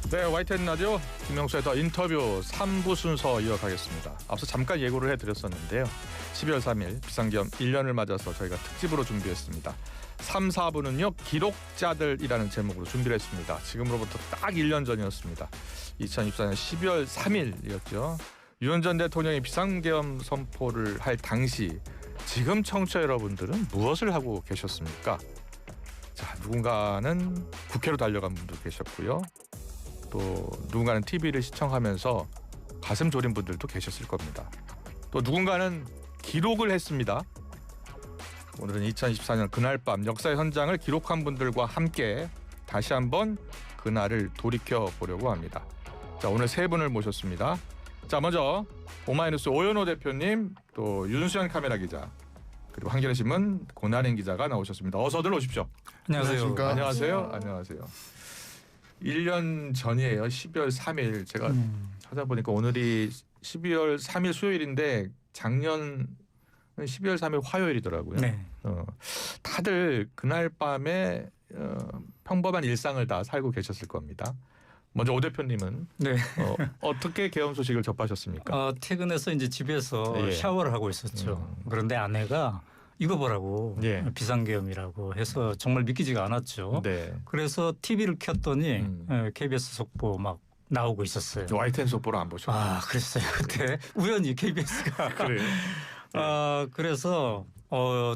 네, YTN 라디오 김명수의 더 인터뷰 3부 순서 이어가겠습니다. 앞서 잠깐 예고를 해드렸었는데요. 12월 3일 비상계엄 1년을 맞아서 저희가 특집으로 준비했습니다. 3, 4부는요. 기록자들이라는 제목으로 준비를 했습니다. 지금으로부터 딱 1년 전이었습니다. 2024년 12월 3일이었죠. 윤 전 대통령이 비상계엄 선포를 할 당시 지금 청취자 여러분들은 무엇을 하고 계셨습니까? 자, 누군가는 국회로 달려간 분도 계셨고요. 또 누군가는 TV를 시청하면서 가슴 졸인 분들도 계셨을 겁니다. 또 누군가는 기록을 했습니다. 오늘은 2024년 그날 밤 역사의 현장을 기록한 분들과 함께 다시 한번 그날을 돌이켜 보려고 합니다. 자, 오늘 세 분을 모셨습니다. 자, 먼저 오마이뉴스 오연호 대표님, 또 윤수현 카메라 기자, 그리고 한겨레신문 고나린 기자가 나오셨습니다. 어서들 오십시오. 안녕하세요. 안녕하세요. 안녕하세요. 1년 전이에요. 12월 3일. 제가 찾아보니까 오늘이 12월 3일 수요일인데 작년 12월 3일 화요일이더라고요. 네. 다들 그날 밤에 평범한 일상을 다 살고 계셨을 겁니다. 먼저 오 대표님은 네. 어떻게 계엄 소식을 접하셨습니까? 퇴근해서 이제 집에서 예. 샤워를 하고 있었죠. 그런데 아내가 이거 보라고 예. 비상계엄이라고 해서 정말 믿기지가 않았죠. 네. 그래서 TV를 켰더니 KBS 속보 막 나오고 있었어요. YTN 속보를 안 보셨어요? 아, 그랬어요. 그때 우연히 KBS가. 그래요? 그래서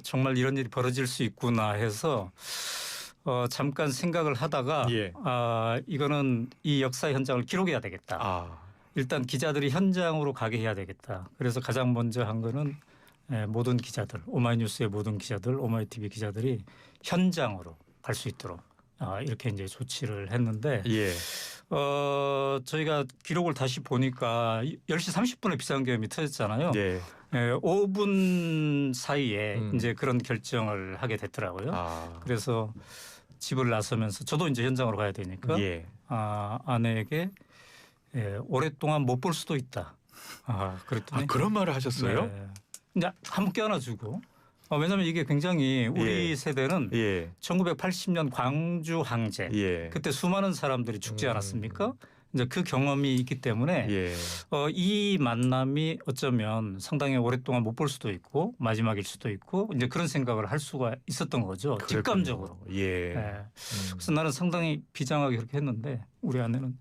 정말 이런 일이 벌어질 수 있구나 해서 잠깐 생각을 하다가 예. 이거는 이 역사 현장을 기록해야 되겠다. 일단 기자들이 현장으로 가게 해야 되겠다. 그래서 가장 먼저 한 거는 모든 기자들, 오마이뉴스의 모든 기자들, 오마이TV 기자들이 현장으로 갈 수 있도록 이렇게 이제 조치를 했는데 예. 저희가 기록을 다시 보니까 10시 30분에 비상계엄이 터졌잖아요. 네. 5분 사이에 이제 그런 결정을 하게 됐더라고요. 그래서 집을 나서면서 저도 이제 현장으로 가야 되니까 예. 아내에게 오랫동안 못 볼 수도 있다. 그랬더니 그런 말을 하셨어요? 네. 이제 한번 껴안아주고 왜냐하면 이게 굉장히 우리 예. 세대는 예. 1980년 광주 항쟁 예. 그때 수많은 사람들이 죽지 않았습니까? 이제 그 경험이 있기 때문에 예. 이 만남이 어쩌면 상당히 오랫동안 못 볼 수도 있고 마지막일 수도 있고 이제 그런 생각을 할 수가 있었던 거죠. 그랬군요. 직감적으로. 예. 네. 그래서 나는 상당히 비장하게 그렇게 했는데 우리 아내는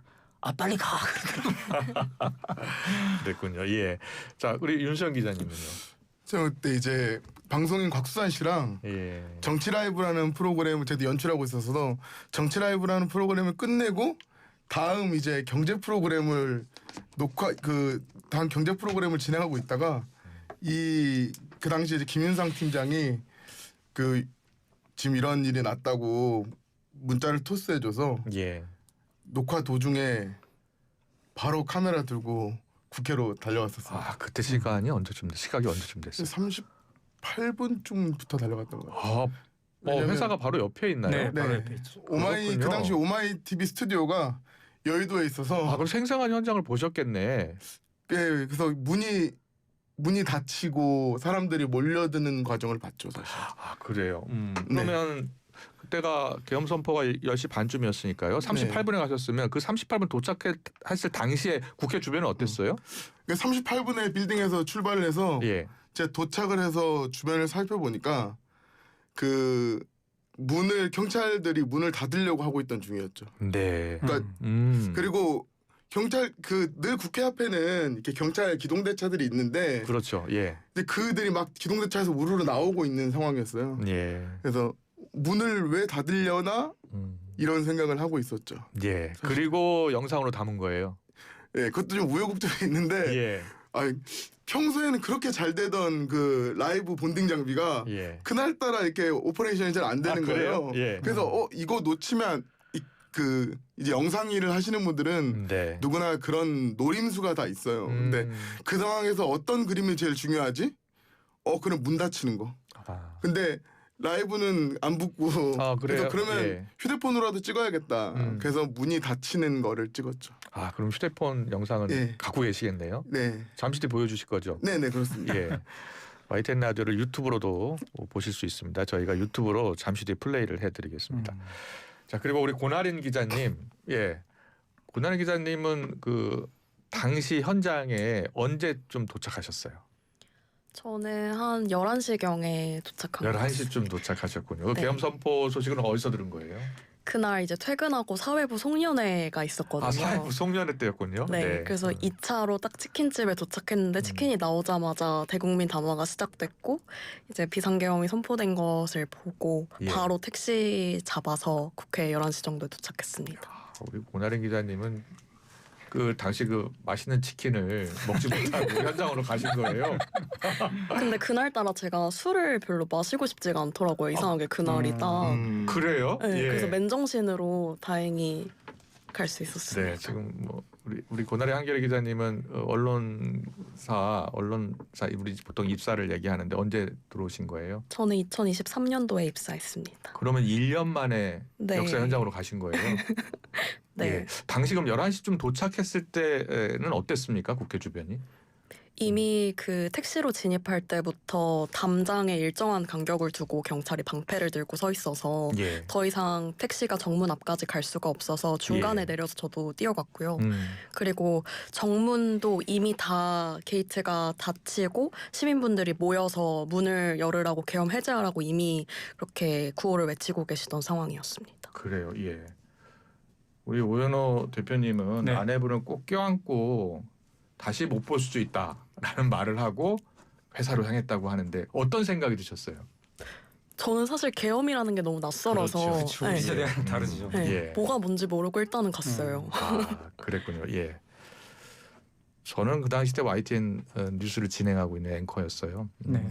빨리 가. 그랬군요. 예. 자, 우리 윤수영 기자님은요. 제가 그때 이제 방송인 곽수산 씨랑 예. 정치 라이브라는 프로그램을 저도 연출하고 있어서 정치 라이브라는 프로그램을 끝내고 다음 이제 경제 프로그램을 다음 경제 프로그램을 진행하고 있다가 그 당시에 이제 김윤상 팀장이 지금 이런 일이 났다고 문자를 토스해줘서 예. 녹화 도중에 바로 카메라 들고 국회로 달려갔었어요. 그때 시간이 시각이 언제쯤 됐어요? 38분쯤부터 달려갔던 것 같아요. 회사가 바로 옆에 있나요? 네, 바로 옆에 있죠. 그 당시 오마이 TV 스튜디오가 여의도에 있어서 그럼 생생한 현장을 보셨겠네. 그래서 문이 닫히고 사람들이 몰려드는 과정을 봤죠, 사실. 그래요. 그러면 그때가 계엄 선포가 10시 반쯤이었으니까요. 38분에 가셨으면 그 38분 도착했을 당시에 국회 주변은 어땠어요? 38분에 빌딩에서 출발을 해서 예. 제가 도착을 해서 주변을 살펴보니까 경찰들이 문을 닫으려고 하고 있던 중이었죠. 네. 그러니까 그리고 늘 국회 앞에는 이렇게 경찰 기동대차들이 있는데 그렇죠. 예. 근데 그들이 막 기동대차에서 우르르 나오고 있는 상황이었어요. 예. 그래서 문을 왜 닫으려나 이런 생각을 하고 있었죠. 예. 그리고 영상으로 담은 거예요. 예, 그것도 좀 우여곡절이 있는데 예. 평소에는 그렇게 잘 되던 그 라이브 본딩 장비가 예. 그날따라 이렇게 오퍼레이션이 잘 안 되는 거예요. 예. 그래서 이거 놓치면 이제 영상 일을 하시는 분들은 네. 누구나 그런 노림수가 다 있어요. 근데 그 상황에서 어떤 그림이 제일 중요하지? 그럼 문 닫히는 거. 근데 라이브는 안 붙고 그래서 그러면 휴대폰으로라도 찍어야겠다. 그래서 문이 닫히는 거를 찍었죠. 그럼 휴대폰 영상은 갖고 계시겠네요. 네. 잠시 뒤에 보여주실 거죠? 네네 그렇습니다. 예. YTN 라디오를 유튜브로도 보실 수 있습니다. 저희가 유튜브로 잠시 뒤에 플레이를 해드리겠습니다. 자, 그리고 우리 고나린 기자님, 예, 고나래 기자님은 그 당시 현장에 언제 좀 도착하셨어요? 저는 한 11시경에 도착한 것 같습니다. 11시쯤 도착하셨군요. 네. 계엄 선포 소식은 어디서 들은 거예요? 그날 이제 퇴근하고 사회부 송년회가 있었거든요. 아, 사회부 송년회 때였군요. 네, 그래서 2차로 딱 치킨집에 도착했는데 치킨이 나오자마자 대국민 담화가 시작됐고 이제 비상계엄이 선포된 것을 보고 예. 바로 택시 잡아서 국회 11시 정도에 도착했습니다. 우리 고나래 기자님은 그 당시 그 맛있는 치킨을 먹지 못하고 현장으로 가신 거예요. 근데 그날따라 제가 술을 별로 마시고 싶지가 않더라고요. 이상하게 그날이 딱. 그래요? 네, 예. 그래서 맨정신으로 다행히 갈 수 있었습니다. 네, 지금 뭐 우리 고나래 한겨레 기자님은 언론사 우리 보통 입사를 얘기하는데 언제 들어오신 거예요? 저는 2023년도에 입사했습니다. 그러면 1년 만에 네. 역사 현장으로 가신 거예요? 네. 예. 당시 그럼 11시쯤 도착했을 때는 어땠습니까? 국회 주변이? 이미 그 택시로 진입할 때부터 담장에 일정한 간격을 두고 경찰이 방패를 들고 서 있어서 예. 더 이상 택시가 정문 앞까지 갈 수가 없어서 중간에 예. 내려서 저도 뛰어갔고요. 음. 그리고 정문도 이미 다 게이트가 닫히고 시민분들이 모여서 문을 열으라고 계엄 해제하라고 이미 그렇게 구호를 외치고 계시던 상황이었습니다. 그래요. 예. 우리 오연호 대표님은 네. 아내분을 꼭 껴안고 다시 못 볼 수도 있다라는 말을 하고 회사로 향했다고 하는데 어떤 생각이 드셨어요? 저는 사실 계엄이라는 게 너무 낯설어서 그렇죠. 우리 네. 세대랑 다르죠. 네. 예. 뭐가 뭔지 모르고 일단은 갔어요. 아, 그랬군요. 예. 저는 그 당시 때 YTN 뉴스를 진행하고 있는 앵커였어요. 네.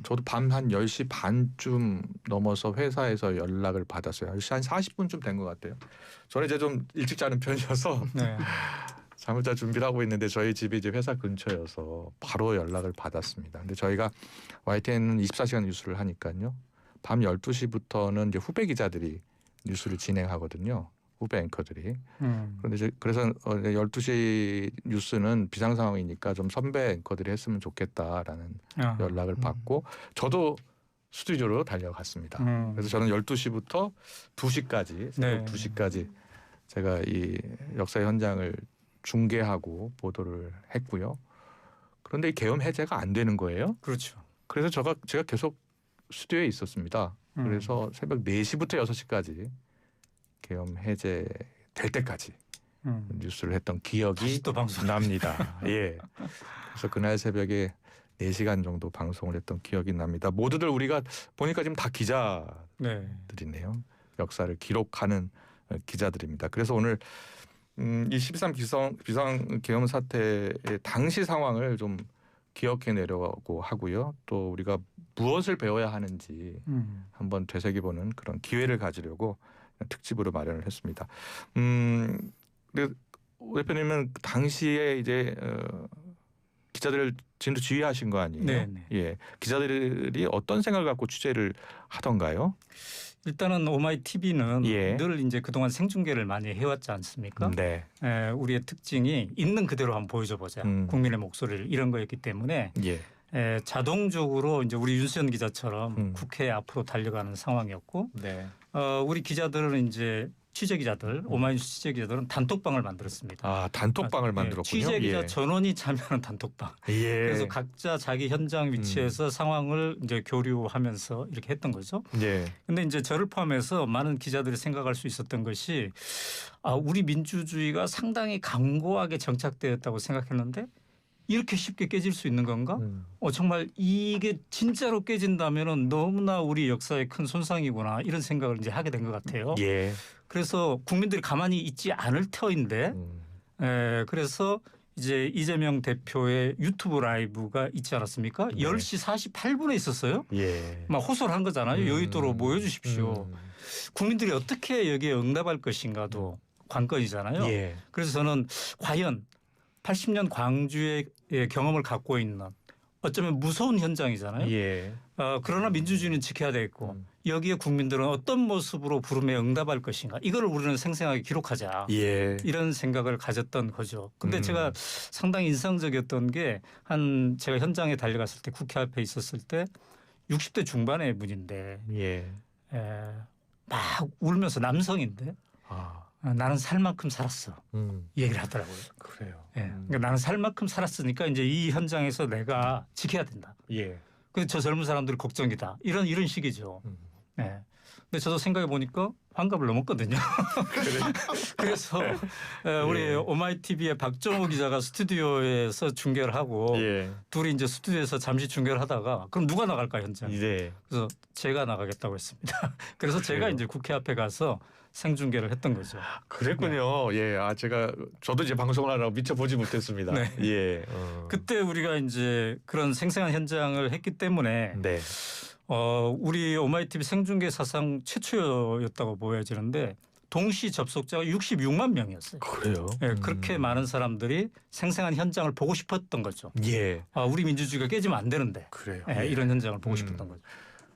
저도 밤 한 10시 반쯤 넘어서 회사에서 연락을 받았어요. 10시 한 40분쯤 된 것 같아요. 저는 이제 좀 일찍 자는 편이어서 네. 잠을 잘 준비를 하고 있는데 저희 집이 이제 회사 근처여서 바로 연락을 받았습니다. 근데 저희가 YTN은 24시간 뉴스를 하니까요. 밤 12시부터는 이제 후배 기자들이 뉴스를 진행하거든요. 후배 앵커들이. 그런데 이제 그래서 12시 뉴스는 비상 상황이니까 좀 선배 앵커들이 했으면 좋겠다라는 연락을 받고 저도 스튜디오로 달려갔습니다. 그래서 저는 12시부터 2시까지 새벽 네. 2시까지 제가 이 역사 현장을 중계하고 보도를 했고요. 그런데 이 계엄 해제가 안 되는 거예요. 그렇죠. 그래서 제가 계속 스튜디오에 있었습니다. 그래서 새벽 4시부터 6시까지 계엄 해제 될 때까지 뉴스를 했던 기억이 다시 또 방송 납니다. 예. 그래서 그날 새벽에 4시간 정도 방송을 했던 기억이 납니다. 모두들 우리가 보니까 지금 다 기자들이네요. 역사를 기록하는 기자들입니다. 그래서 오늘 이 13 비상 계엄 사태의 당시 상황을 좀 기억해 내려고 하고요. 또 우리가 무엇을 배워야 하는지 한번 되새겨보는 그런 기회를 가지려고 특집으로 마련을 했습니다. 근데 오 대표님은 당시에 이제 기자들을 진도 지휘하신 거 아니에요? 네. 예, 기자들이 어떤 생각을 갖고 취재를 하던가요? 일단은 오마이 TV는 예. 늘 이제 그동안 생중계를 많이 해왔지 않습니까? 네. 우리의 특징이 있는 그대로 한번 보여줘 보자. 국민의 목소리를 이런 거였기 때문에 예. 자동적으로 이제 우리 윤수연 기자처럼 국회 앞으로 달려가는 상황이었고, 네. 우리 기자들은 이제 취재 기자들, 오마이뉴스 취재 기자들은 단톡방을 만들었습니다. 아, 단톡방을 만들었군요. 취재 기자 예. 전원이 참여하는 단톡방. 예. 그래서 각자 자기 현장 위치에서 상황을 이제 교류하면서 이렇게 했던 거죠. 예. 근데 이제 저를 포함해서 많은 기자들이 생각할 수 있었던 것이 우리 민주주의가 상당히 강고하게 정착되었다고 생각했는데 이렇게 쉽게 깨질 수 있는 건가? 정말 이게 진짜로 깨진다면은 너무나 우리 역사에 큰 손상이구나 이런 생각을 이제 하게 된 것 같아요. 예. 그래서 국민들이 가만히 있지 않을 터인데 그래서 이제 이재명 대표의 유튜브 라이브가 있지 않았습니까? 10시 48분에 있었어요. 예. 막 호소를 한 거잖아요. 여의도로 모여주십시오. 국민들이 어떻게 여기에 응답할 것인가도 관건이잖아요. 예. 그래서 저는 과연 80년 광주의 경험을 갖고 있는 어쩌면 무서운 현장이잖아요. 예. 그러나 민주주의는 지켜야 되겠고 여기에 국민들은 어떤 모습으로 부름에 응답할 것인가 이걸 우리는 생생하게 기록하자. 예. 이런 생각을 가졌던 거죠. 근데 제가 상당히 인상적이었던 게 제가 현장에 달려갔을 때 국회 앞에 있었을 때 60대 중반의 분인데 예. 막 울면서 남성인데 나는 살 만큼 살았어. 이 얘기를 하더라고요. 그래요. 예. 그러니까 나는 살 만큼 살았으니까 이제 이 현장에서 내가 지켜야 된다. 예. 그래서 저 젊은 사람들 걱정이다. 이런 식이죠. 예. 근데 저도 생각해 보니까 환갑을 넘었거든요. 그래서 우리 오마이TV의 박정우 기자가 스튜디오에서 중계를 하고 예. 둘이 이제 스튜디오에서 잠시 중계를 하다가 그럼 누가 나갈까 현장? 네. 그래서 제가 나가겠다고 했습니다. 그래서 제가 이제 국회 앞에 가서 생중계를 했던 거죠. 그랬군요. 예. 저도 이제 방송을 하느라 미처 보지 못했습니다. 네. 예. 그때 우리가 이제 그런 생생한 현장을 했기 때문에 네. 우리 오마이TV 생중계 사상 최초였다고 보여지는데 동시 접속자가 66만 명이었어요. 그래요. 예, 그렇게 많은 사람들이 생생한 현장을 보고 싶었던 거죠. 예. 우리 민주주의가 깨지면 안 되는데. 그래요. 예, 이런 현장을 보고 싶었던 거죠.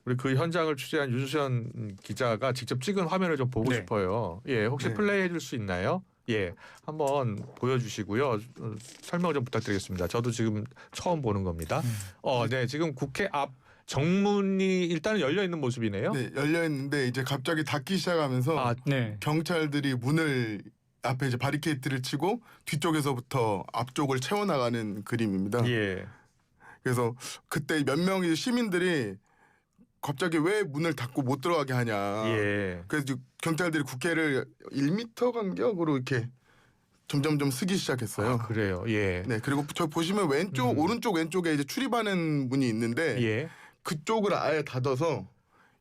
우리 그 현장을 취재한 유수현 기자가 직접 찍은 화면을 좀 보고 네. 싶어요. 예, 혹시 네. 플레이해 줄 수 있나요? 예, 한번 보여주시고요. 설명 좀 부탁드리겠습니다. 저도 지금 처음 보는 겁니다. 네, 지금 국회 앞 정문이 일단은 열려 있는 모습이네요. 네, 열려 있는데 이제 갑자기 닫기 시작하면서 네. 경찰들이 문을 앞에 이제 바리케이트를 치고 뒤쪽에서부터 앞쪽을 채워나가는 그림입니다. 예, 그래서 그때 몇 명의 시민들이 갑자기 왜 문을 닫고 못 들어가게 하냐. 예, 그래서 이제 경찰들이 국회를 1m 간격으로 이렇게 점점점 쓰기 시작했어요. 그래요. 예, 네, 그리고 저 보시면 왼쪽, 오른쪽 왼쪽에 이제 출입하는 문이 있는데 예, 그쪽을 아예 닫아서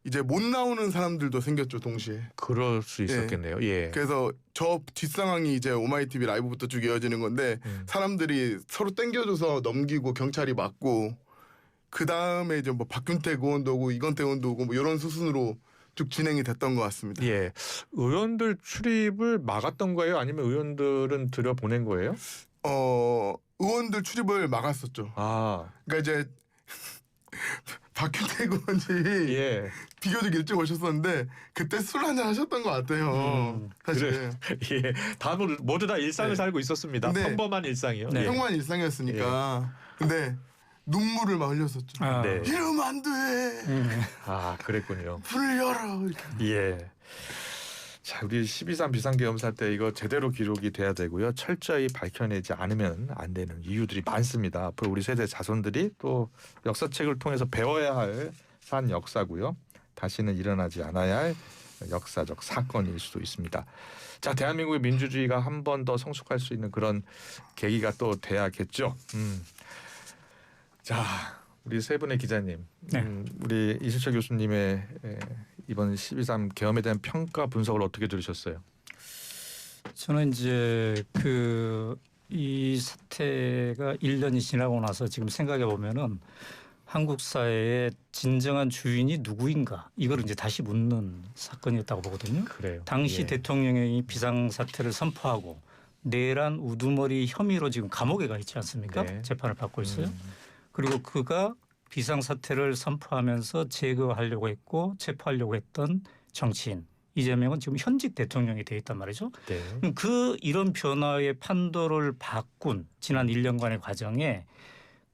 이제 못 나오는 사람들도 생겼죠, 동시에. 그럴 수 있었겠네요. 예, 그래서 저 뒷상황이 이제 오마이TV 라이브부터 쭉 이어지는 건데 사람들이 서로 땡겨줘서 넘기고 경찰이 막고 그 다음에 이제 뭐 박균택 의원도 오고 이건택 의원도 오고 뭐 이런 수순으로 쭉 진행이 됐던 것 같습니다. 예. 의원들 출입을 막았던 거예요? 아니면 의원들은 들여보낸 거예요? 의원들 출입을 막았었죠. 그러니까 이제 박균택 의원이 예. 비교적 일찍 오셨었는데 그때 술 한잔 하셨던 것 같아요. 사실 예. 모두 다 일상을 네. 살고 있었습니다. 근데 평범한 일상이요. 네. 예. 평범한 일상이었으니까. 근데 눈물을 막 흘렸었죠. 네. 이러면 안 돼. 그랬군요. 불을 열어. 이렇게. 예. 자, 우리 12.3 비상계엄사 때 이거 제대로 기록이 돼야 되고요. 철저히 밝혀내지 않으면 안 되는 이유들이 많습니다. 앞으로 우리 세대 자손들이 또 역사책을 통해서 배워야 할 산 역사고요. 다시는 일어나지 않아야 할 역사적 사건일 수도 있습니다. 자, 대한민국의 민주주의가 한 번 더 성숙할 수 있는 그런 계기가 또 돼야겠죠. 자, 우리 세 분의 기자님, 네. 우리 이수철 교수님의 이번 12.3 계엄에 대한 평가 분석을 어떻게 들으셨어요? 저는 이제 이 사태가 1년이 지나고 나서 지금 생각해 보면은 한국 사회의 진정한 주인이 누구인가 이걸 이제 다시 묻는 사건이었다고 보거든요. 그래요. 당시 예. 대통령이 비상사태를 선포하고 내란 우두머리 혐의로 지금 감옥에 가 있지 않습니까? 네. 재판을 받고 있어요. 그리고 그가 비상사태를 선포하면서 제거하려고 했고 체포하려고 했던 정치인 이재명은 지금 현직 대통령이 되어 있단 말이죠. 네. 그럼 이런 변화의 판도를 바꾼 지난 1년간의 과정에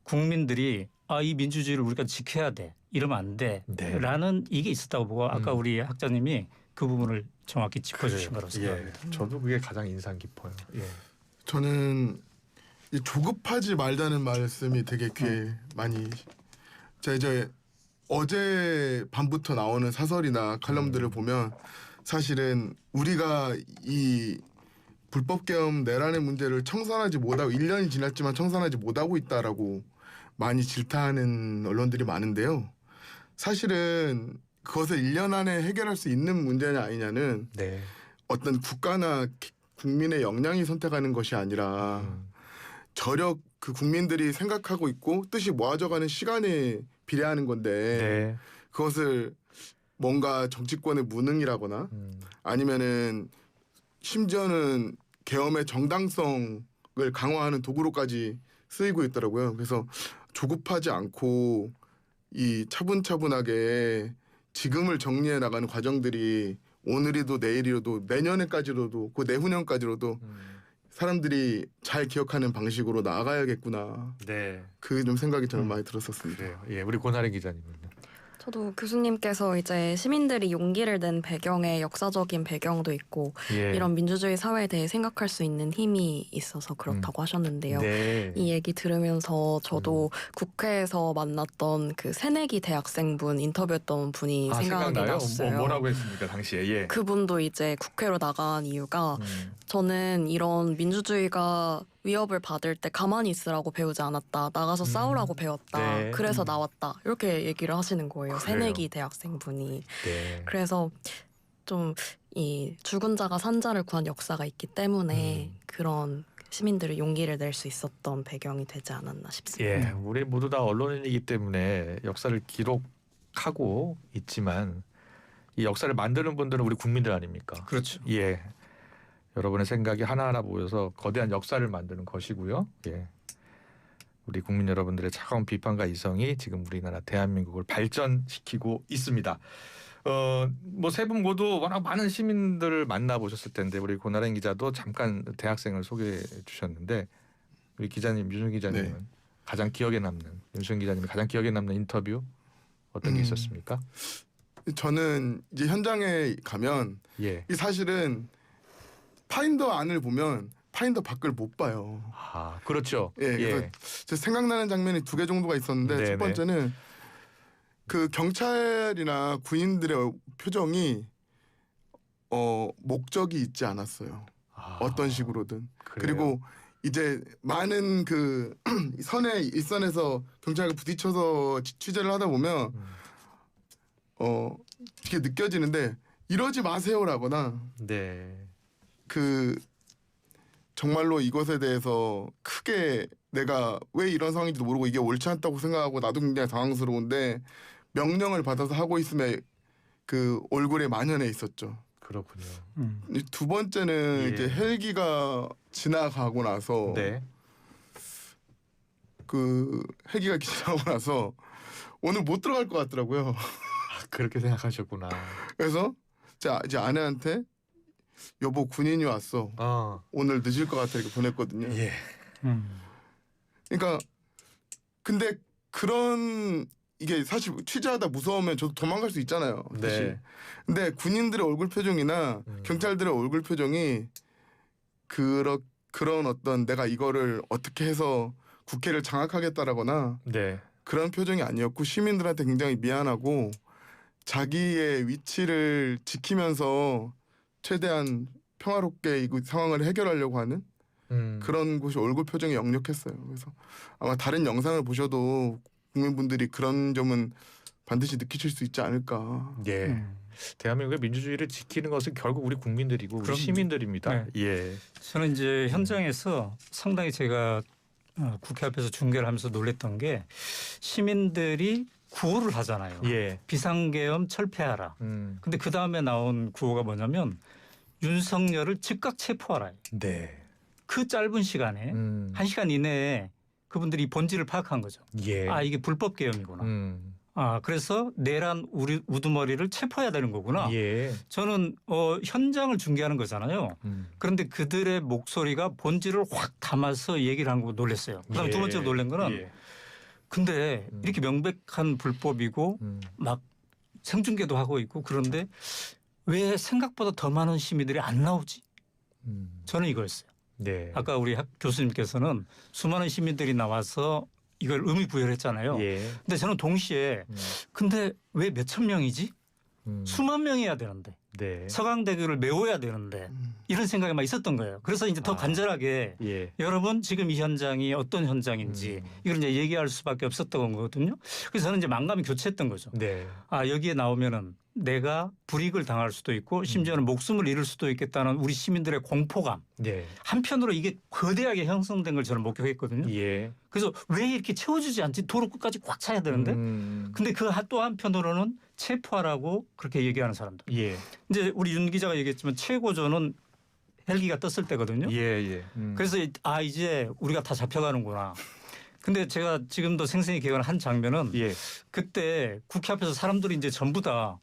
국민들이 이 민주주의를 우리가 지켜야 돼. 이러면 안 돼. 네. 라는 이게 있었다고 보고 아까 우리 학자님이 그 부분을 정확히 짚어주신 거라고 생각합니다. 예. 저도 그게 가장 인상 깊어요. 예. 저는 이 조급하지 말자는 말씀이 되게 귀에 많이. 자, 이제 어제 밤부터 나오는 사설이나 칼럼들을 보면 사실은 우리가 이 불법 계엄 내란의 문제를 청산하지 못하고 1년이 지났지만 청산하지 못하고 있다라고 많이 질타하는 언론들이 많은데요. 사실은 그것을 1년 안에 해결할 수 있는 문제냐 아니냐는 네. 어떤 국가나 국민의 역량이 선택하는 것이 아니라 저력 그 국민들이 생각하고 있고 뜻이 모아져가는 시간에 비례하는 건데 네. 그것을 뭔가 정치권의 무능이라거나 아니면은 심지어는 계엄의 정당성을 강화하는 도구로까지 쓰이고 있더라고요. 그래서 조급하지 않고 이 차분차분하게 지금을 정리해 나가는 과정들이 오늘이도 내일이로도 내년에까지로도 그 내후년까지로도 사람들이 잘 기억하는 방식으로 나아가야겠구나. 네. 그 좀 생각이 저는 많이 들었었습니다. 그래요. 예, 우리 권하래 기자님은요. 저도 교수님께서 이제 시민들이 용기를 낸 배경에 역사적인 배경도 있고 예. 이런 민주주의 사회에 대해 생각할 수 있는 힘이 있어서 그렇다고 하셨는데요. 네. 이 얘기 들으면서 저도 국회에서 만났던 그 새내기 대학생분 인터뷰했던 분이 생각이 생각나요? 났어요. 뭐라고 했습니까 당시에? 예. 그분도 이제 국회로 나간 이유가 저는 이런 민주주의가 위협을 받을 때 가만히 있으라고 배우지 않았다. 나가서 싸우라고 배웠다. 네. 그래서 나왔다. 이렇게 얘기를 하시는 거예요. 그래요? 새내기 대학생분이. 네. 그래서 좀 이 죽은 자가 산 자를 구한 역사가 있기 때문에 그런 시민들이 용기를 낼 수 있었던 배경이 되지 않았나 싶습니다. 예, 우리 모두 다 언론인이기 때문에 역사를 기록하고 있지만 이 역사를 만드는 분들은 우리 국민들 아닙니까? 그렇죠. 예, 여러분의 생각이 하나하나 모여서 거대한 역사를 만드는 것이고요. 예, 우리 국민 여러분들의 차가운 비판과 이성이 지금 우리나라 대한민국을 발전시키고 있습니다. 뭐 세 분 모두 워낙 많은 시민들을 만나보셨을 텐데 우리 고나랭 기자도 잠깐 대학생을 소개해 주셨는데 우리 기자님 유준 기자님은 네. 가장 기억에 남는 윤수영 기자님이 가장 기억에 남는 인터뷰 어떤 게 있었습니까? 저는 이제 현장에 가면 예. 이 사실은 파인더 안을 보면 파인더 밖을 못 봐요. 아 그렇죠. 예, 그래서 제 생각나는 장면이 2개 정도가 있었는데 네네. 첫 번째는 그 경찰이나 군인들의 표정이 목적이 있지 않았어요. 아, 어떤 식으로든. 그래요? 그리고 이제 많은 그 선에 일선에서 경찰과 부딪혀서 취재를 하다 보면 이게 느껴지는데 이러지 마세요라거나 네. 그 정말로 이것에 대해서 크게 내가 왜 이런 상황인지도 모르고 이게 옳지 않다고 생각하고 나도 굉장히 당황스러운데 명령을 받아서 하고 있음에 그 얼굴에 만연해 있었죠. 그렇군요. 이두 번째는 예. 이제 헬기가 지나가고 나서 네. 그 헬기가 지나가고 나서 오늘 못 들어갈 것 같더라고요. 아, 그렇게 생각하셨구나. 그래서 자 이제 아내한테 여보 군인이 왔어. 오늘 늦을 것 같아 이렇게 보냈거든요. 예. 그러니까 근데 그런 이게 사실 취재하다 무서우면 저도 도망갈 수 있잖아요. 사실. 네. 근데 군인들의 얼굴 표정이나 경찰들의 얼굴 표정이 그런 어떤 내가 이거를 어떻게 해서 국회를 장악하겠다라거나 네. 그런 표정이 아니었고 시민들한테 굉장히 미안하고 자기의 위치를 지키면서 최대한 평화롭게 이 상황을 해결하려고 하는 그런 곳이 얼굴 표정이 역력했어요. 그래서 아마 다른 영상을 보셔도 국민분들이 그런 점은 반드시 느끼실 수 있지 않을까. 예. 대한민국의 민주주의를 지키는 것은 결국 우리 국민들이고 우리 그럼요. 시민들입니다. 네. 예. 저는 이제 현장에서 상당히 제가 국회 앞에서 중계를 하면서 놀랬던 게 시민들이 구호를 하잖아요. 예. 비상계엄 철폐하라. 근데 그 다음에 나온 구호가 뭐냐면 윤석열을 즉각 체포하라. 네. 그 짧은 시간에 1시간 이내에 그분들이 본질을 파악한 거죠. 예. 아 이게 불법 계엄이구나. 아 그래서 내란 우두머리를 체포해야 되는 거구나. 예. 저는 현장을 중계하는 거잖아요. 그런데 그들의 목소리가 본질을 확 담아서 얘기를 한 거 놀랐어요. 그다음 예. 두 번째로 놀란 거는 예. 근데 이렇게 명백한 불법이고 막 생중계도 하고 있고 그런데 왜 생각보다 더 많은 시민들이 안 나오지? 저는 이거였어요. 네. 아까 우리 교수님께서는 수많은 시민들이 나와서 이걸 의미 부여했잖아요. 예. 근데 저는 동시에 근데 왜 몇천 명이지? 수만 명이어야 되는데 네. 서강대교를 메워야 되는데 이런 생각이 막 있었던 거예요. 그래서 이제 더 간절하게 예. 여러분 지금 이 현장이 어떤 현장인지 이걸 이제 얘기할 수밖에 없었던 거거든요. 그래서 저는 이제 만감이 교체했던 거죠. 네. 아 여기에 나오면은 내가 불이익을 당할 수도 있고 심지어는 목숨을 잃을 수도 있겠다는 우리 시민들의 공포감. 네. 한편으로 이게 거대하게 형성된 걸 저는 목격했거든요. 예. 그래서 왜 이렇게 채워주지 않지? 도로 끝까지 꽉 차야 되는데. 근데 그 또 한편으로는 체포하라고 그렇게 얘기하는 사람들. 예. 이제 우리 윤 기자가 얘기했지만 최고조는 헬기가 떴을 때거든요. 예. 예. 그래서 아 이제 우리가 다 잡혀가는구나. 근데 제가 지금도 생생히 기억하는 한 장면은 예. 그때 국회 앞에서 사람들이 이제 전부 다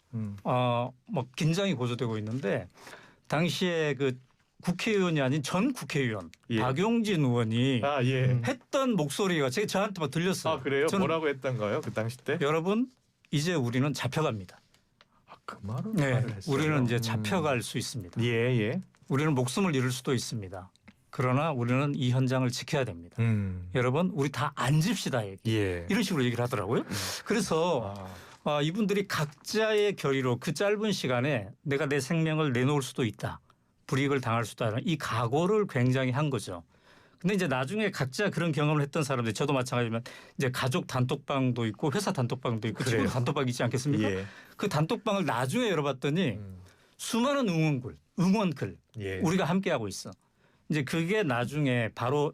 막 긴장이 고조되고 있는데 당시에 그 국회의원이 아닌 전 국회의원 예. 박용진 의원이 아 예. 했던 목소리가 저한테 막 들렸어요. 아 그래요? 저는 뭐라고 했던가요? 그 당시 때? 여러분 이제 우리는 잡혀갑니다. 그 말을 네, 말을 했어요. 우리는 이제 잡혀갈 수 있습니다. 예, 예. 우리는 목숨을 잃을 수도 있습니다. 그러나 우리는 이 현장을 지켜야 됩니다. 여러분, 우리 다 앉읍시다. 예. 이런 식으로 얘기를 하더라고요. 그래서 이분들이 각자의 결의로 그 짧은 시간에 내가 내 생명을 내놓을 수도 있다. 불이익을 당할 수도 있다. 이 각오를 굉장히 한 거죠. 근데 이제 나중에 각자 그런 경험을 했던 사람들, 저도 마찬가지지만 이제 가족 단톡방도 있고 회사 단톡방도 있고 그래요. 친구 단톡방이 있지 않겠습니까? 예. 그 단톡방을 나중에 열어봤더니 수많은 응원글 예. 우리가 함께하고 있어. 이제 그게 나중에 바로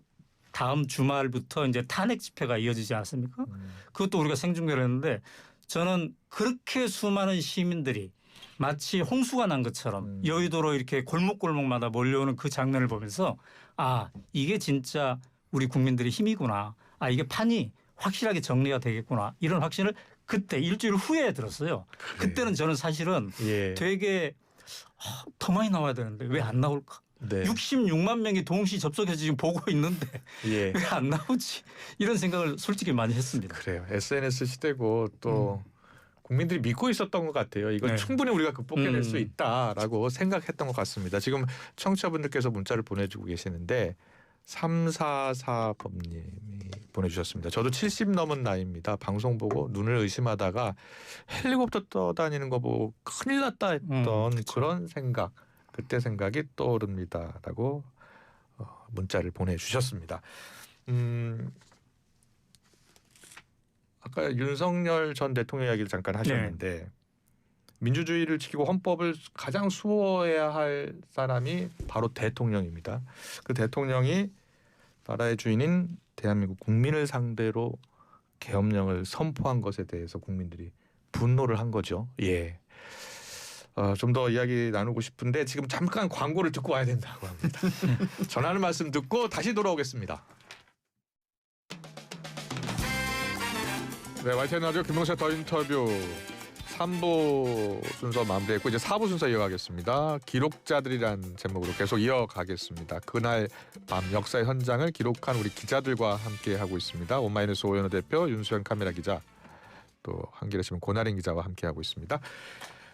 다음 주말부터 이제 탄핵 집회가 이어지지 않습니까? 그것도 우리가 생중계를 했는데 저는 그렇게 수많은 시민들이 마치 홍수가 난 것처럼 여의도로 이렇게 골목골목마다 몰려오는 그 장면을 보면서 아, 이게 진짜 우리 국민들의 힘이구나. 아, 이게 판이 확실하게 정리가 되겠구나. 이런 확신을 그때 일주일 후에 들었어요. 그때는 저는 사실은 예. 되게 더 많이 나와야 되는데 왜 안 나올까? 네. 66만 명이 동시 접속해서 지금 보고 있는데 예. 왜 안 나오지? 이런 생각을 솔직히 많이 했습니다. 그래요. SNS 시대고 또 국민들이 믿고 있었던 것 같아요. 이건 네. 충분히 우리가 극복해낼 수 있다라고 생각했던 것 같습니다. 지금 청취자분들께서 문자를 보내주고 계시는데 344번님이 보내주셨습니다. 저도 70 넘은 나이입니다. 방송 보고 눈을 의심하다가 헬리콥터 떠다니는 거 보고 큰일 났다 했던 그렇죠. 그런 생각, 그때 생각이 떠오릅니다라고 문자를 보내주셨습니다. 아까 윤석열 전 대통령 이야기를 잠깐 하셨는데 민주주의를 지키고 헌법을 가장 수호해야 할 사람이 바로 대통령입니다. 그 대통령이 나라의 주인인 대한민국 국민을 상대로 계엄령을 선포한 것에 대해서 국민들이 분노를 한 거죠. 예. 좀 더 이야기 나누고 싶은데 지금 잠깐 광고를 듣고 와야 된다고 합니다. 전하는 말씀 듣고 다시 돌아오겠습니다. 네, YTN 라디오 김명세 더 인터뷰 3부 순서 마무리했고 이제 4부 순서 이어가겠습니다. 기록자들이란 제목으로 계속 이어가겠습니다. 그날 밤 역사의 현장을 기록한 우리 기자들과 함께하고 있습니다. 오마이뉴스 오연호 대표, 윤수현 카메라 기자, 또 한겨레 신문 고나린 기자와 함께하고 있습니다.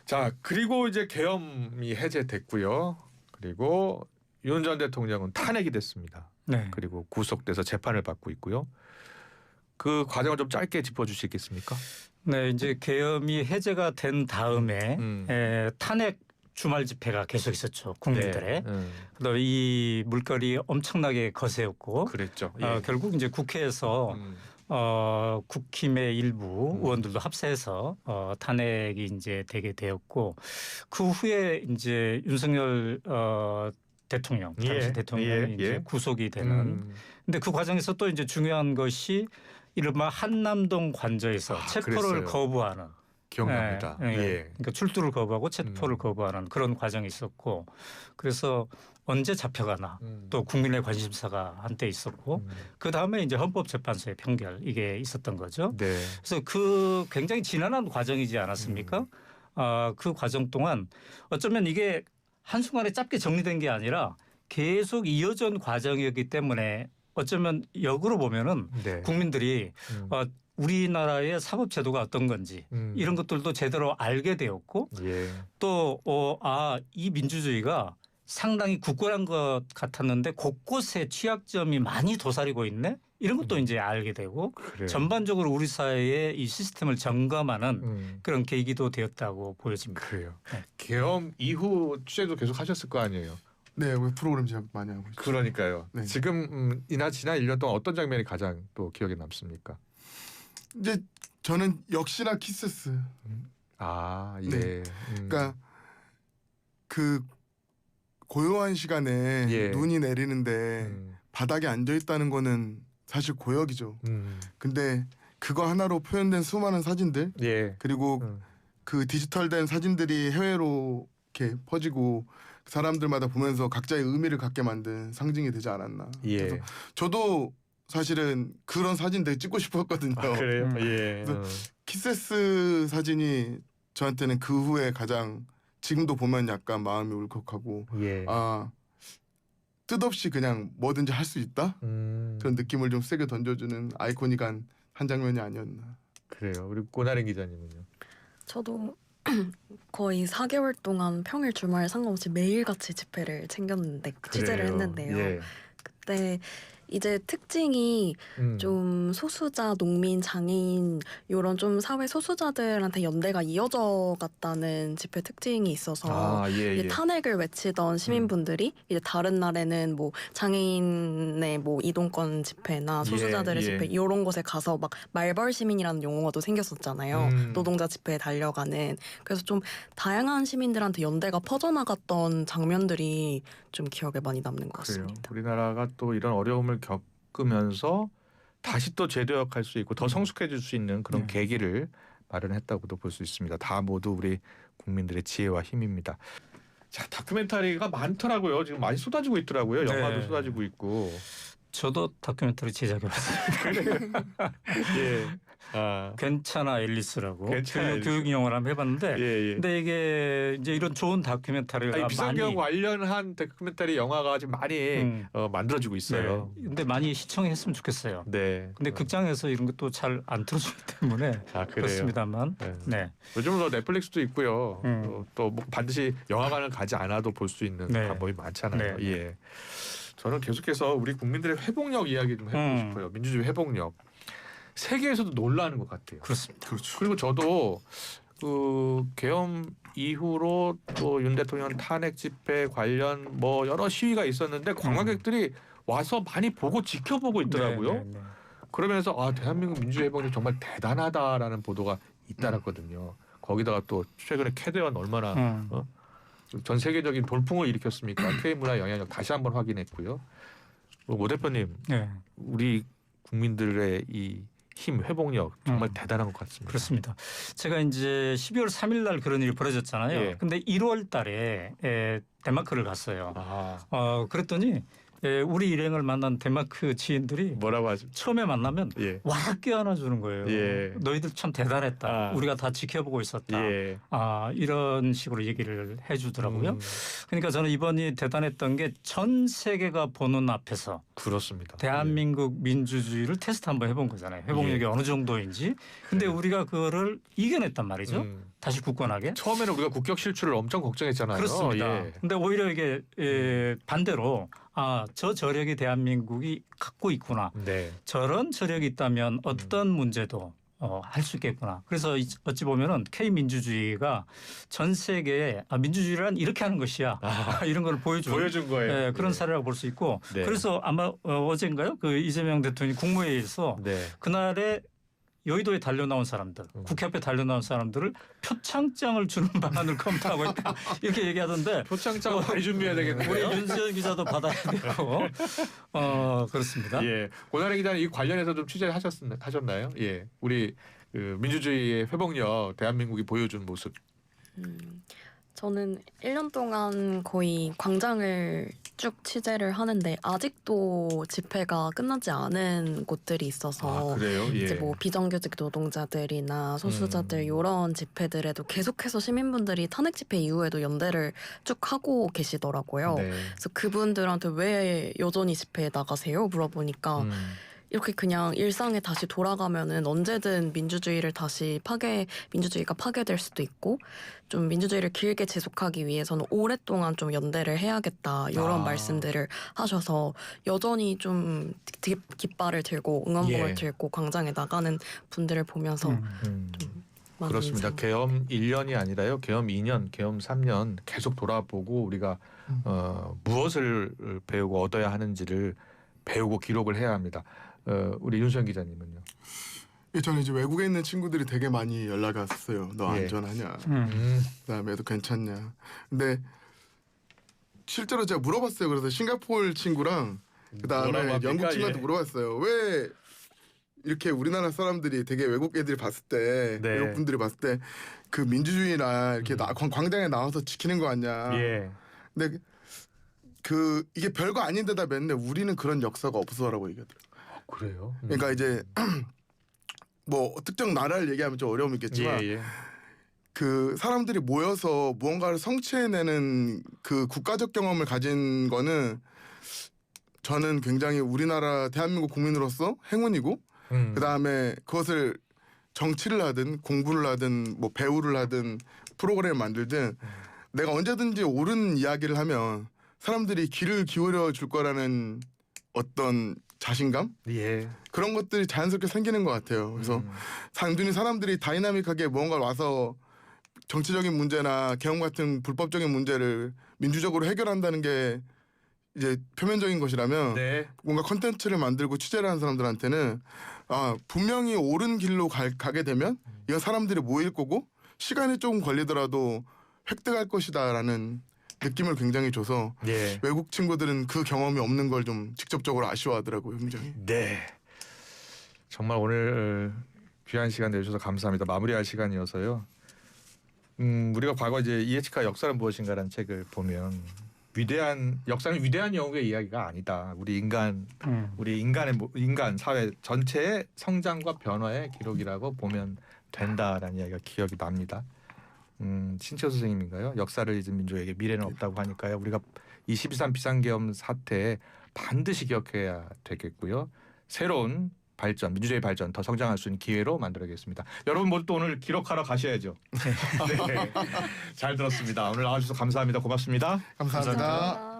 자, 그리고 이제 계엄이 해제됐고요. 그리고 윤 전 대통령은 탄핵이 됐습니다. 네. 그리고 구속돼서 재판을 받고 있고요. 그 과정을 좀 짧게 짚어주시겠습니까? 네, 이제 계엄이 해제가 된 다음에 탄핵 주말 집회가 계속 있었죠. 국민들의. 네. 그다음에 이 물결이 엄청나게 거세였고 그랬죠. 결국 이제 국회에서 국힘의 일부 의원들도 합세해서 탄핵이 이제 되게 되었고 그 후에 이제 윤석열 대통령 당시 대통령이 이제 구속이 되는. 근데 그 과정에서 또 이제 중요한 것이 이른바 한남동 관저에서 체포를 그랬어요. 거부하는. 기억납니다. 그러니까 출두를 거부하고 체포를 거부하는 그런 과정이 있었고 그래서 언제 잡혀가나 또 국민의 관심사가 한때 있었고 그 다음에 이제 헌법재판소의 판결 이게 있었던 거죠. 네. 그래서 그 굉장히 지난한 과정이지 않았습니까? 그 과정 동안 어쩌면 이게 한순간에 짧게 정리된 게 아니라 계속 이어진 과정이었기 때문에 어쩌면 역으로 보면은 네. 국민들이 우리나라의 사법제도가 어떤 건지 이런 것들도 제대로 알게 되었고 또 이 민주주의가 상당히 굳건한 것 같았는데 곳곳에 취약점이 많이 도사리고 있네 이런 것도 이제 알게 되고 그래요. 전반적으로 우리 사회의 이 시스템을 점검하는 그런 계기도 되었다고 보여집니다. 그래요. 네. 계엄 이후 취재도 계속 하셨을 거 아니에요. 네, 프로그램 제작 많이 하고 있죠. 그러니까요. 네. 지금 지난 1년 동안 어떤 장면이 가장 또 기억에 남습니까? 이제 저는 역시나 키세스. 예. 네. 그러니까 그 고요한 시간에 눈이 내리는데 바닥에 앉아 있다는 거는 사실 고역이죠. 근데 그거 하나로 표현된 수많은 사진들 그리고 그 디지털된 사진들이 해외로 이렇게 퍼지고 사람들마다 보면서 각자의 의미를 갖게 만든 상징이 되지 않았나. 그래서 저도 사실은 그런 사진 되게 찍고 싶었거든요. 그래요? 그래서 키세스 사진이 저한테는 그 후에 가장 지금도 보면 약간 마음이 울컥하고 뜻없이 그냥 뭐든지 할 수 있다? 그런 느낌을 좀 세게 던져주는 아이코닉한 한 장면이 아니었나. 그래요. 우리 고나린 기자님은요? 저도 거의 4개월 동안 평일 주말 상관없이 매일같이 집회를 챙겼는데 취재를 그래요. 했는데요. 예. 그때 이제 특징이 좀 소수자, 농민, 장애인 이런 좀 사회 소수자들한테 연대가 이어져 갔다는 집회 특징이 있어서 이제 탄핵을 외치던 시민분들이 이제 다른 날에는 뭐 장애인의 뭐 이동권 집회나 소수자들의 집회 이런 곳에 가서 막 말벌 시민이라는 용어도 생겼었잖아요. 노동자 집회에 달려가는. 그래서 좀 다양한 시민들한테 연대가 퍼져나갔던 장면들이 좀 기억에 많이 남는 것 그래요. 같습니다. 우리나라가 또 이런 어려움을 겪으면서 다시 또 재도약할 수 있고 더 성숙해질 수 있는 그런 계기를 마련했다고도 볼 수 있습니다. 다 모두 우리 국민들의 지혜와 힘입니다. 자, 다큐멘터리가 많더라고요. 지금 많이 쏟아지고 있더라고요. 영화도 쏟아지고 있고. 저도 다큐멘터리 제작해봤어요. 예. 괜찮아 앨리스라고 괜찮아, 앨리스. 교육 영화를 한번 해봤는데, 예. 근데 이게 이제 이런 좋은 다큐멘터리가 비상경 많이 관련한 다큐멘터리 영화가 지금 많이 만들어지고 있어요. 네. 근데 많이 시청했으면 좋겠어요. 네. 근데 극장에서 이런 것도 잘 안 틀어주기 때문에 그래요? 그렇습니다만, 네. 요즘은 넷플릭스도 있고요. 또 뭐 반드시 영화관을 가지 않아도 볼 수 있는 방법이 많잖아요. 네. 예. 저는 계속해서 우리 국민들의 회복력 이야기 좀 해보고 싶어요. 민주주의 회복력. 세계에서도 놀라는 것 같아요. 그렇습니다. 그렇죠. 그리고 저도 그 계엄 이후로 또 윤 대통령 탄핵 집회 관련 뭐 여러 시위가 있었는데 관광객들이 와서 많이 보고 지켜보고 있더라고요. 네. 그러면서 대한민국 민주주의 회복력 정말 대단하다라는 보도가 잇따랐거든요. 거기다가 또 최근에 캐대원 얼마나 전 세계적인 돌풍을 일으켰습니까? K문화 영향력 다시 한번 확인했고요. 오 대표님, 우리 국민들의 이 힘, 회복력 정말 대단한 것 같습니다. 그렇습니다. 제가 이제 12월 3일 날 그런 일이 벌어졌잖아요. 예. 근데 1월 달에 덴마크를 갔어요. 그랬더니 우리 일행을 만난 덴마크 지인들이 뭐라고 하죠? 처음에 만나면 와 껴안아주는 거예요. 예. 너희들 참 대단했다. 우리가 다 지켜보고 있었다. 이런 식으로 얘기를 해주더라고요. 그러니까 저는 이번이 대단했던 게 전 세계가 보는 앞에서 그렇습니다. 대한민국 민주주의를 테스트 한번 해본 거잖아요. 회복력이 어느 정도인지. 근데 우리가 그거를 이겨냈단 말이죠. 다시 굳건하게. 처음에는 우리가 국격 실추를 엄청 걱정했잖아요. 그렇습니다. 근데 오히려 이게 반대로 저 저력이 대한민국이 갖고 있구나. 저런 저력이 있다면 어떤 문제도 할 수 있겠구나. 그래서 어찌 보면은 K 민주주의가 전 세계에 민주주의란 이렇게 하는 것이야. 이런 걸 보여준 거예요. 그런 사례라고 볼 수 있고. 그래서 아마 어젠가요? 그 이재명 대통령이 국무회의에서 그날에 여의도에 달려나온 사람들, 국회 앞에 달려나온 사람들을 표창장을 주는 방안을 검토하고 있다. 이렇게 얘기하던데. 표창장 많이 준비해야 되겠네요. 우리 윤수현 기자도 받아야 되고. 그렇습니다. 예. 고나래 기자는 이 관련해서 좀 취재를 하셨나요? 예. 우리 그 민주주의의 회복력 대한민국이 보여준 모습. 저는 1년 동안 거의 광장을 쭉 취재를 하는데 아직도 집회가 끝나지 않은 곳들이 있어서 그래요? 예. 이제 뭐 비정규직 노동자들이나 소수자들 이런 집회들에도 계속해서 시민분들이 탄핵 집회 이후에도 연대를 쭉 하고 계시더라고요. 그래서 그분들한테 왜 여전히 집회에 나가세요? 물어보니까 이렇게 그냥 일상에 다시 돌아가면은 언제든 민주주의가 파괴될 수도 있고 좀 민주주의를 길게 지속하기 위해서는 오랫동안 좀 연대를 해야겠다 이런 말씀들을 하셔서 여전히 좀 깃발을 들고 응원봉을 들고 광장에 나가는 분들을 보면서 좀 많은 그렇습니다. 계엄 1년이 아니라요. 계엄 2년, 계엄 3년 계속 돌아보고 우리가 무엇을 배우고 얻어야 하는지를 배우고 기록을 해야 합니다. 우리 윤수현 기자님은요? 저는 이제 외국에 있는 친구들이 되게 많이 연락이 왔어요. 너 안전하냐? 그다음에도 괜찮냐? 근데 실제로 제가 물어봤어요. 그래서 싱가포르 친구랑 그다음에 영국 친구한테 물어봤어요. 왜 이렇게 우리나라 사람들이 되게 외국 애들이 봤을 때 외국 분들이 봤을 때 그 민주주의나 이렇게 광장에 나와서 지키는 거 같냐? 근데 이게 별거 아닌데다 맨날 우리는 그런 역사가 없어라고 얘기하더라고요. 그래요? 그러니까 이제 뭐 특정 나라를 얘기하면 좀 어려움이 있겠지만 그 사람들이 모여서 무언가를 성취해내는 그 국가적 경험을 가진 거는 저는 굉장히 우리나라 대한민국 국민으로서 행운이고 그다음에 그것을 정치를 하든 공부를 하든 뭐 배우를 하든 프로그램을 만들든 내가 언제든지 옳은 이야기를 하면 사람들이 귀를 기울여 줄 거라는 어떤 자신감? 예. 그런 것들이 자연스럽게 생기는 것 같아요. 그래서 단순히 사람들이 다이나믹하게 무언가를 와서 정치적인 문제나 계엄 같은 불법적인 문제를 민주적으로 해결한다는 게 이제 표면적인 것이라면 네. 뭔가 컨텐츠를 만들고 취재를 하는 사람들한테는 분명히 옳은 길로 가게 되면 이건 사람들이 모일 거고 시간이 조금 걸리더라도 획득할 것이다라는 느낌을 굉장히 줘서 예. 외국 친구들은 그 경험이 없는 걸 좀 직접적으로 아쉬워하더라고요, 굉장히. 네. 정말 오늘 귀한 시간 내주셔서 감사합니다. 마무리할 시간이어서요. 우리가 과거 이제 이에치카 역사는 무엇인가라는 책을 보면 역사는 위대한 영웅의 이야기가 아니다. 우리 인간 사회 전체의 성장과 변화의 기록이라고 보면 된다라는 이야기가 기억이 납니다. 신채호 선생님인가요? 역사를 잊은 민족에게 미래는 없다고 하니까요. 우리가 22.3 비상계엄 사태에 반드시 기억해야 되겠고요. 새로운 발전, 민주주의 발전, 더 성장할 수 있는 기회로 만들어야겠습니다. 여러분 모두 또 오늘 기록하러 가셔야죠. 네. 잘 들었습니다. 오늘 나와주셔서 감사합니다. 고맙습니다. 감사합니다.